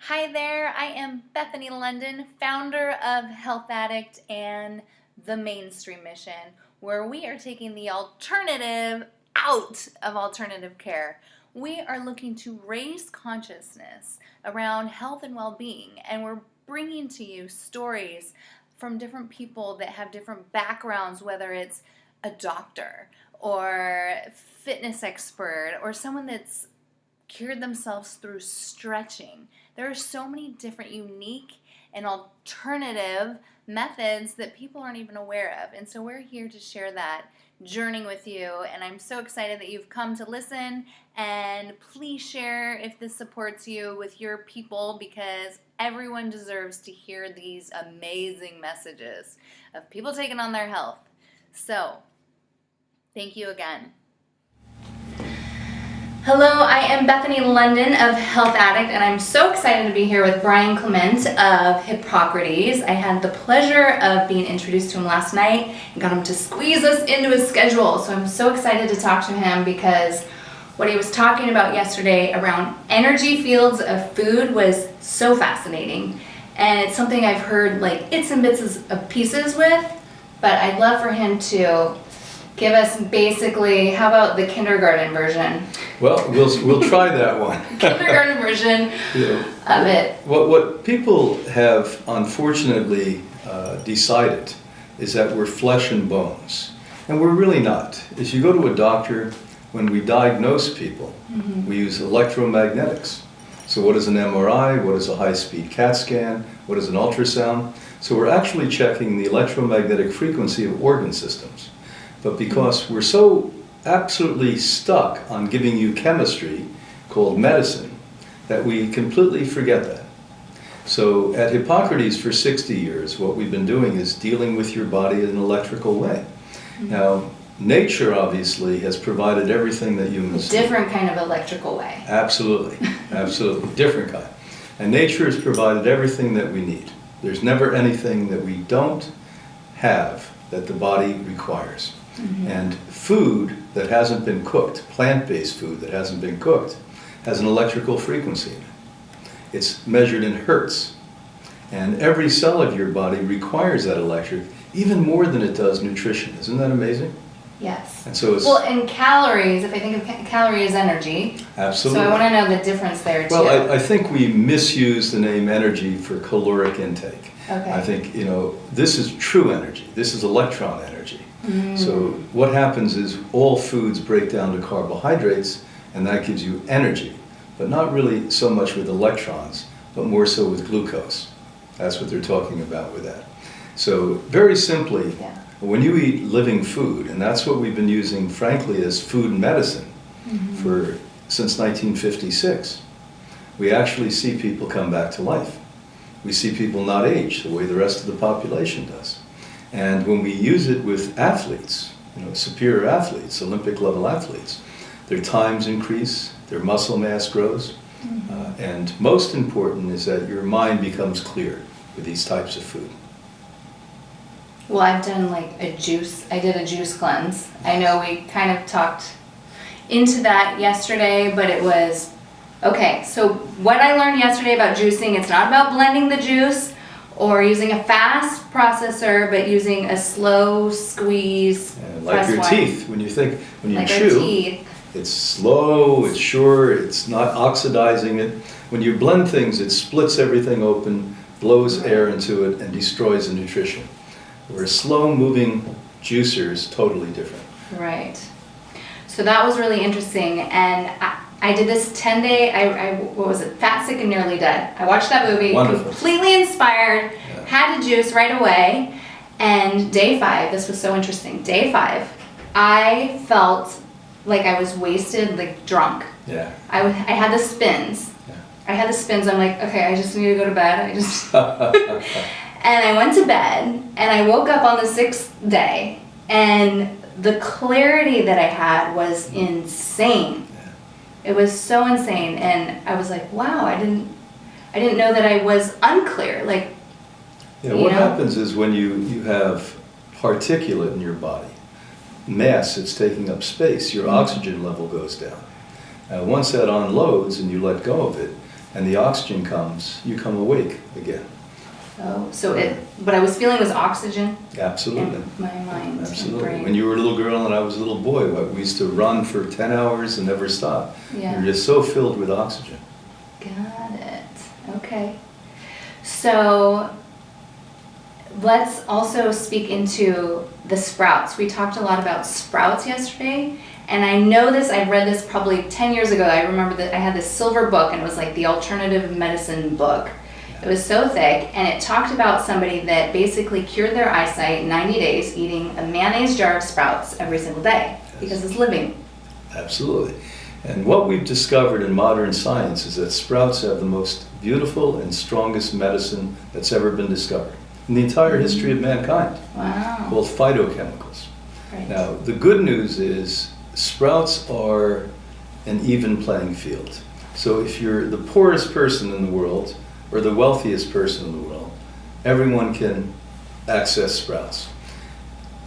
Hi there, I am Bethany Londyn, founder of healthAddiKt and the Mainstream Mission, where we are taking the alternative out of alternative care. We are looking to raise consciousness around health and well-being, and we're bringing to you stories from different people that have different backgrounds, whether it's a doctor or fitness expert or someone that's cured themselves through stretching. There are so many different unique and alternative methods that people aren't even aware of. And so we're here to share that journey with you. And I'm so excited that you've come to listen. And please share if this supports you with your people, because everyone deserves to hear these amazing messages of people taking on their health. So, thank you again. Hello, I am Bethany Londyn of healthAddiKt, and I'm so excited to be here with Brian Clement of Hippocrates. I had the pleasure of being introduced to him last night and got him to squeeze us into his schedule. So I'm so excited to talk to him because what he was talking about yesterday around energy fields of food was so fascinating. And it's something I've heard like bits and bits of pieces with, but I'd love for him to give us basically, how about the kindergarten version? Well, we'll try that one. Kindergarten version of it. What people have unfortunately decided is that we're flesh and bones, and we're really not. As you go to a doctor, when we diagnose people, we use electromagnetics. So what is an MRI? What is a high-speed CAT scan? What is an ultrasound? So we're actually checking the electromagnetic frequency of organ systems. But because we're so absolutely stuck on giving you chemistry called medicine, that we completely forget that. So at Hippocrates for 60 years, what we've been doing is dealing with your body in an electrical way. Now, nature obviously has provided everything that humans need. Different kind of electrical way. Absolutely, absolutely, different kind. And nature has provided everything that we need. There's never anything that we don't have that the body requires. And food that hasn't been cooked, plant-based food that hasn't been cooked, has an electrical frequency in it. It's measured in hertz. And every cell of your body requires that electric, even more than it does nutrition. Isn't that amazing? Yes. And so it's, well, and calories, if I think of calorie as energy. absolutely. So I want to know the difference there too. Well, I think we misuse the name energy for caloric intake. Okay. I think, this is true energy. This is electron energy. So what happens is all foods break down to carbohydrates, and that gives you energy, but not really so much with electrons, but more so with glucose. That's what they're talking about with that. So very simply, when you eat living food, and that's what we've been using, frankly, as food and medicine since 1956, we actually see people come back to life. We see people not age the way the rest of the population does. And when we use it with athletes, superior athletes, Olympic level athletes, their times increase, their muscle mass grows, and most important is that your mind becomes clear with these types of food. Well, I've done I did a juice cleanse. I know we kind of talked into that yesterday, but it was, okay, so what I learned yesterday about juicing, it's not about blending the juice or using a fast processor, but using a slow squeeze. Like your teeth, when you like chew, it's slow, it's sure, it's not oxidizing it. When you blend things, it splits everything open, blows air into it, and destroys the nutrition. Whereas slow-moving juicer is totally different. Right. So that was really interesting, and I did this 10-day, what was it, Fat, Sick, and Nearly Dead. I watched that movie, Wonderful. Completely inspired, had to juice right away, and day 5, this was so interesting, day 5, I felt like I was wasted, drunk. Yeah. I had the spins. Yeah. I had the spins, I'm like, okay, I just need to go to bed, and I went to bed, and I woke up on the 6th day, and the clarity that I had was insane. It was so insane, and I was like, wow, I didn't know that I was unclear. What happens is when you have particulate in your body, mass that's taking up space, your oxygen level goes down. Once that unloads and you let go of it, and the oxygen comes, you come awake again. Oh, so what I was feeling was oxygen Absolutely. in my mind Absolutely. and brain. When you were a little girl and I was a little boy, we used to run for 10 hours and never stop. Yeah. You're just so filled with oxygen. Got it. Okay. So let's also speak into the sprouts. We talked a lot about sprouts yesterday, and I know this, I read this probably 10 years ago. I remember that I had this silver book, and it was like the alternative medicine book. It was so thick, and it talked about somebody that basically cured their eyesight in 90 days eating a mayonnaise jar of sprouts every single day because it's living. Absolutely. And what we've discovered in modern science is that sprouts have the most beautiful and strongest medicine that's ever been discovered in the entire history of mankind, Wow. called phytochemicals. Right. Now, the good news is sprouts are an even playing field. So if you're the poorest person in the world or the wealthiest person in the world, everyone can access sprouts.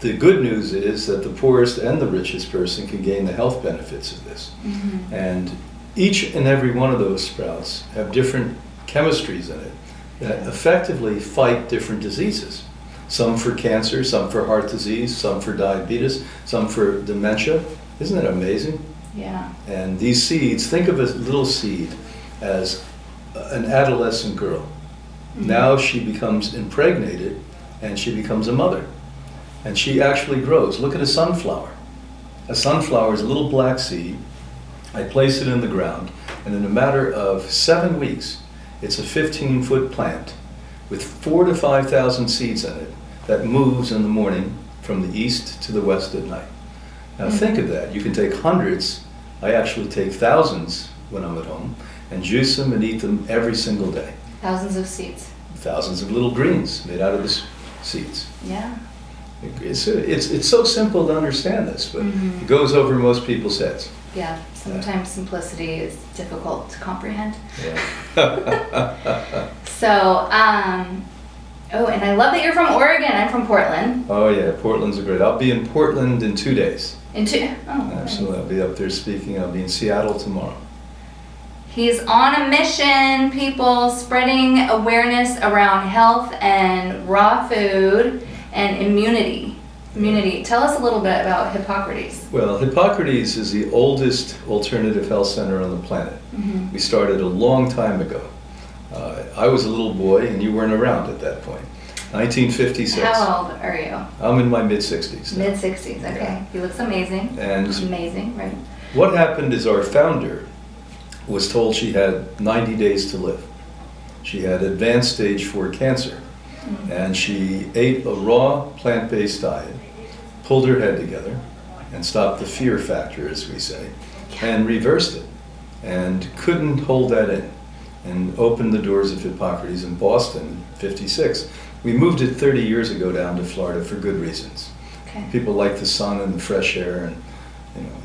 The good news is that the poorest and the richest person can gain the health benefits of this. Mm-hmm. And each and every one of those sprouts have different chemistries in it that effectively fight different diseases. Some for cancer, some for heart disease, some for diabetes, some for dementia. Isn't that amazing? Yeah. And these seeds, think of a little seed as an adolescent girl. Mm-hmm. Now she becomes impregnated and she becomes a mother. And she actually grows. Look at a sunflower. A sunflower is a little black seed. I place it in the ground, and in a matter of 7 weeks, it's a 15-foot plant with 4,000 to 5,000 seeds in it that moves in the morning from the east to the west at night. Now think of that. You can take hundreds. I actually take thousands when I'm at home and juice them and eat them every single day. Thousands of seeds. Thousands of little greens made out of the seeds. Yeah. It's so simple to understand this, but Mm-hmm. it goes over most people's heads. Yeah. Sometimes simplicity is difficult to comprehend. Yeah. So, oh, and I love that you're from Oregon. I'm from Portland. Oh yeah, Portland's great. I'll be in Portland in 2 days. Oh, Absolutely, I'll be up there speaking. I'll be in Seattle tomorrow. He's on a mission, people, spreading awareness around health and raw food and immunity. Tell us a little bit about Hippocrates. Well, Hippocrates is the oldest alternative health center on the planet. Mm-hmm. We started a long time ago. I was a little boy and you weren't around at that point. 1956. How old are you? I'm in my mid-60s. Mid-60s, okay. Yeah. He looks amazing. And Amazing, right? what happened is our founder was told she had 90 days to live. She had advanced stage 4 cancer, and she ate a raw plant-based diet, pulled her head together, and stopped the fear factor, as we say, and reversed it, and couldn't hold that in, and opened the doors of Hippocrates in Boston in '56. We moved it 30 years ago down to Florida for good reasons. Okay. People like the sun and the fresh air and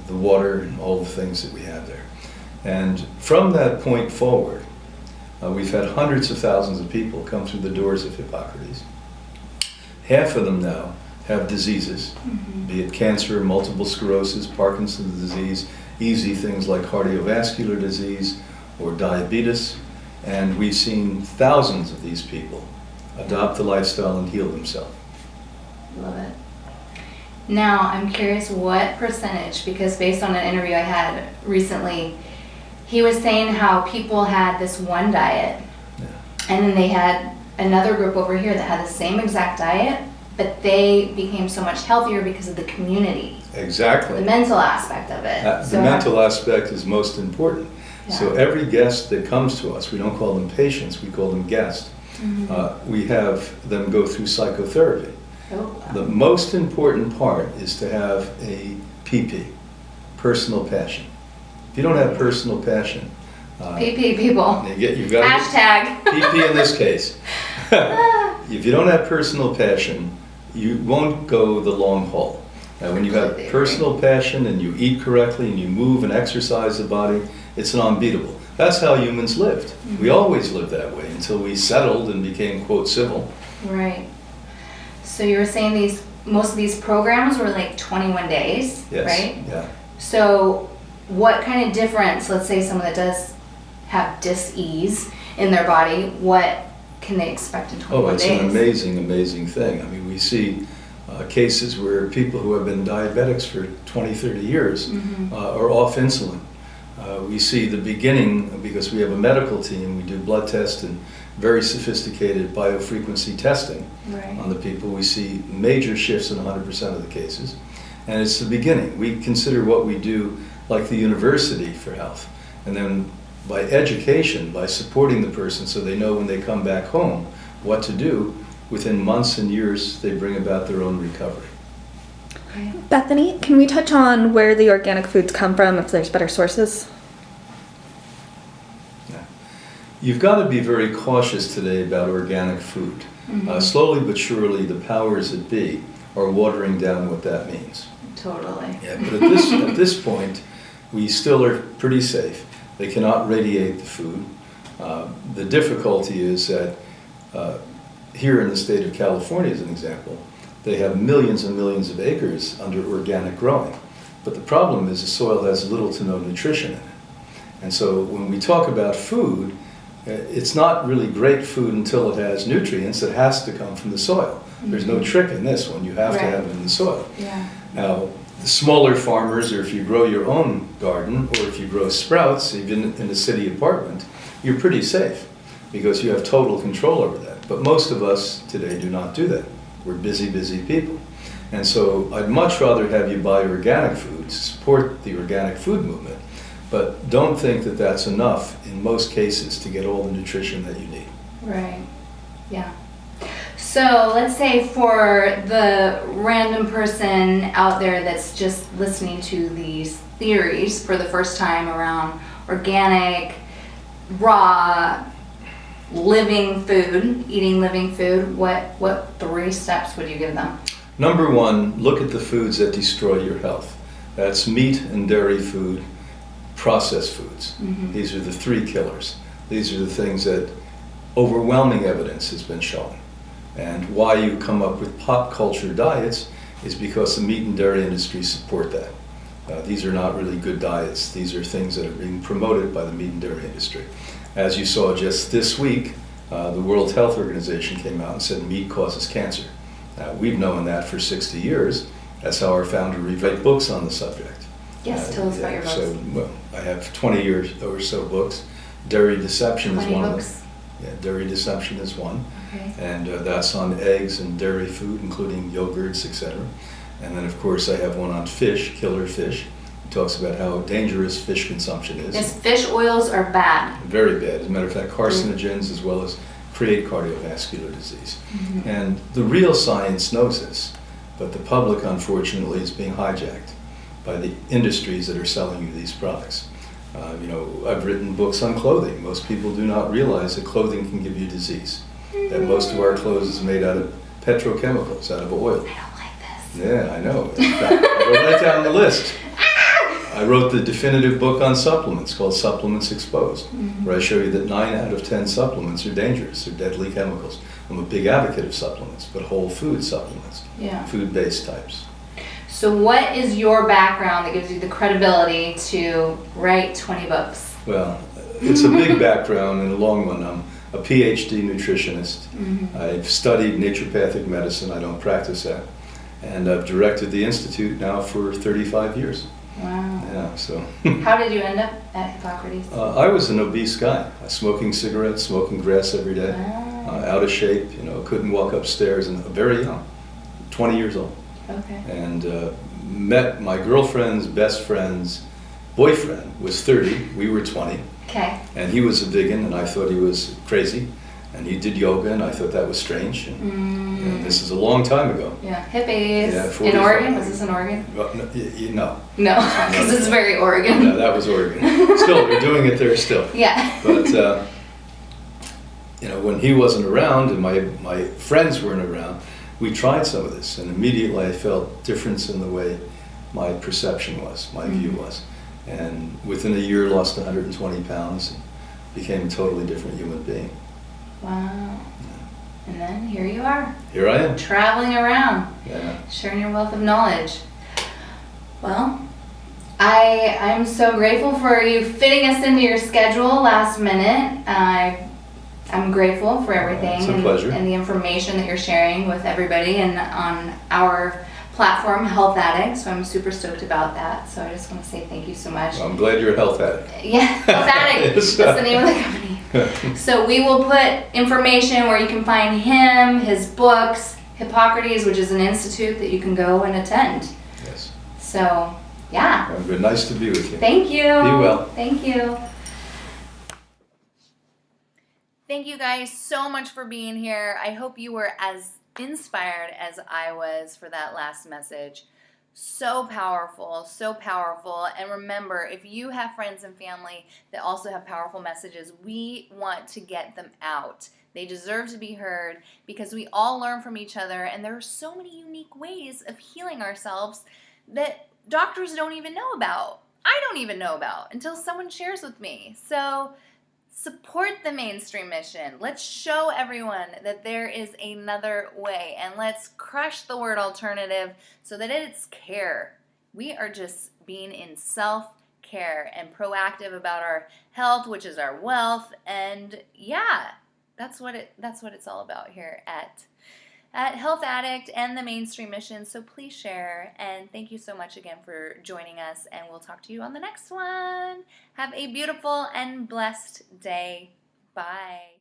the water and all the things that we have there. And from that point forward, we've had hundreds of thousands of people come through the doors of Hippocrates. Half of them now have diseases, be it cancer, multiple sclerosis, Parkinson's disease, easy things like cardiovascular disease or diabetes. And we've seen thousands of these people adopt the lifestyle and heal themselves. Love it. Now, I'm curious what percentage, because based on an interview I had recently, he was saying how people had this one diet, and then they had another group over here that had the same exact diet, but they became so much healthier because of the community. Exactly. The mental aspect of it. The mental aspect is most important. Yeah. So every guest that comes to us, we don't call them patients, we call them guests. We have them go through psychotherapy. Oh, wow. The most important part is to have a PP, personal passion. If you don't have personal passion, PP people. you've got Hashtag. PP in this case. If you don't have personal passion, you won't go the long haul. Now, when you have Completely personal passion and you eat correctly and you move and exercise the body, it's unbeatable. That's how humans lived. We always lived that way until we settled and became, quote, civil. Right. So you were saying most of these programs were like 21 days, Yes. right? Yeah. So what kind of difference, let's say someone that does have dis-ease in their body, what can they expect in 21 days? Oh, it's an amazing, amazing thing. I mean, we see cases where people who have been diabetics for 20, 30 years are off insulin. We see the beginning, because we have a medical team, we do blood tests and very sophisticated biofrequency testing on the people. We see major shifts in 100% of the cases. And it's the beginning. We consider what we do like the university for health. And then by education, by supporting the person so they know when they come back home what to do, within months and years they bring about their own recovery. Bethany, can we touch on where the organic foods come from, if there's better sources? Yeah. You've got to be very cautious today about organic food. Slowly but surely the powers that be are watering down what that means. Totally. Yeah, but at this point, we still are pretty safe. They cannot radiate the food. The difficulty is that here in the state of California, as an example, they have millions and millions of acres under organic growing. But the problem is the soil has little to no nutrition in it. And so when we talk about food, it's not really great food until it has nutrients. It has to come from the soil. There's no trick in this one. You have to have it in the soil. Yeah. Now, the smaller farmers, or if you grow your own garden, or if you grow sprouts, even in a city apartment, you're pretty safe because you have total control over that. But most of us today do not do that. We're busy, busy people. And so I'd much rather have you buy organic foods, support the organic food movement, but don't think that that's enough in most cases to get all the nutrition that you need. Right. Yeah. So let's say for the random person out there that's just listening to these theories for the first time around organic, raw, living food, eating living food, what 3 steps would you give them? Number 1, look at the foods that destroy your health. That's meat and dairy food, processed foods. These are the 3 killers. These are the things that overwhelming evidence has been shown. And why you come up with pop culture diets is because the meat and dairy industry support that. These are not really good diets. These are things that are being promoted by the meat and dairy industry. As you saw just this week, the World Health Organization came out and said meat causes cancer. We've known that for 60 years. That's how our founder wrote books on the subject. Yes, tell us about your books. So, well, I have 20 years or so books. Dairy Deception is one of them. Yeah, Dairy Deception is one. Okay. And that's on eggs and dairy food, including yogurts, etc. And then, of course, I have one on fish, Killer Fish. It talks about how dangerous fish consumption is. Yes, fish oils are bad. Very bad. As a matter of fact, carcinogens as well as create cardiovascular disease. And the real science knows this, but the public, unfortunately, is being hijacked by the industries that are selling you these products. You know, I've written books on clothing. Most people do not realize that clothing can give you disease. That most of our clothes is made out of petrochemicals, out of oil. I don't like this. Yeah, I know. I go right down the list. I wrote the definitive book on supplements called Supplements Exposed, where I show you that 9 out of 10 supplements are dangerous, they're deadly chemicals. I'm a big advocate of supplements, but whole food supplements, food-based types. So what is your background that gives you the credibility to write 20 books? Well, it's a big background and a long one. I'm a PhD nutritionist. I've studied naturopathic medicine. I don't practice that. And I've directed the Institute now for 35 years. Wow. Yeah, so. How did you end up at Hippocrates? I was an obese guy, smoking cigarettes, smoking grass every day, out of shape, you know, couldn't walk upstairs, and very young, 20 years old. Okay. And met my girlfriend's best friend's boyfriend was 30, we were 20. Okay. And he was a vegan, and I thought he was crazy. And he did yoga, and I thought that was strange. And this is a long time ago. Yeah, hippies. Yeah, in Oregon? Was this in Oregon? No. No, because it's very Oregon. No, that was Oregon. Still, they're doing it there still. Yeah. But, you know, when he wasn't around and my friends weren't around, we tried some of this. And immediately I felt difference in the way my perception was, my view was. And within a year, lost 120 pounds and became a totally different human being. Wow. And then here you are. Here I am. Traveling around. Yeah. Sharing your wealth of knowledge. Well, I'm so grateful for you fitting us into your schedule last minute. I'm grateful for everything It's a pleasure. and the information that you're sharing with everybody and on our platform, Health Addict. So I'm super stoked about that. So I just want to say thank you so much. Well, I'm glad you're a health addict. Yeah, Health Addict. Yes. That's the name of the company. So we will put information where you can find him, his books, Hippocrates, which is an institute that you can go and attend. Yes. So, yeah. Well, good. Nice to be with you. Thank you. Be well. Thank you. Thank you guys so much for being here. I hope you were as inspired as I was for that last message. So powerful, so powerful. And remember, if you have friends and family that also have powerful messages, we want to get them out. They deserve to be heard because we all learn from each other, and there are so many unique ways of healing ourselves that doctors don't even know about. I don't even know about until someone shares with me. So support the mainstream mission. Let's show everyone that there is another way, and let's crush the word alternative so that it's care. We are just being in self-care and proactive about our health, which is our wealth, and yeah, that's what it's all about here at Health Addict and the mainstream mission. So please share, and thank you so much again for joining us, and we'll talk to you on the next one. Have a beautiful and blessed day. Bye.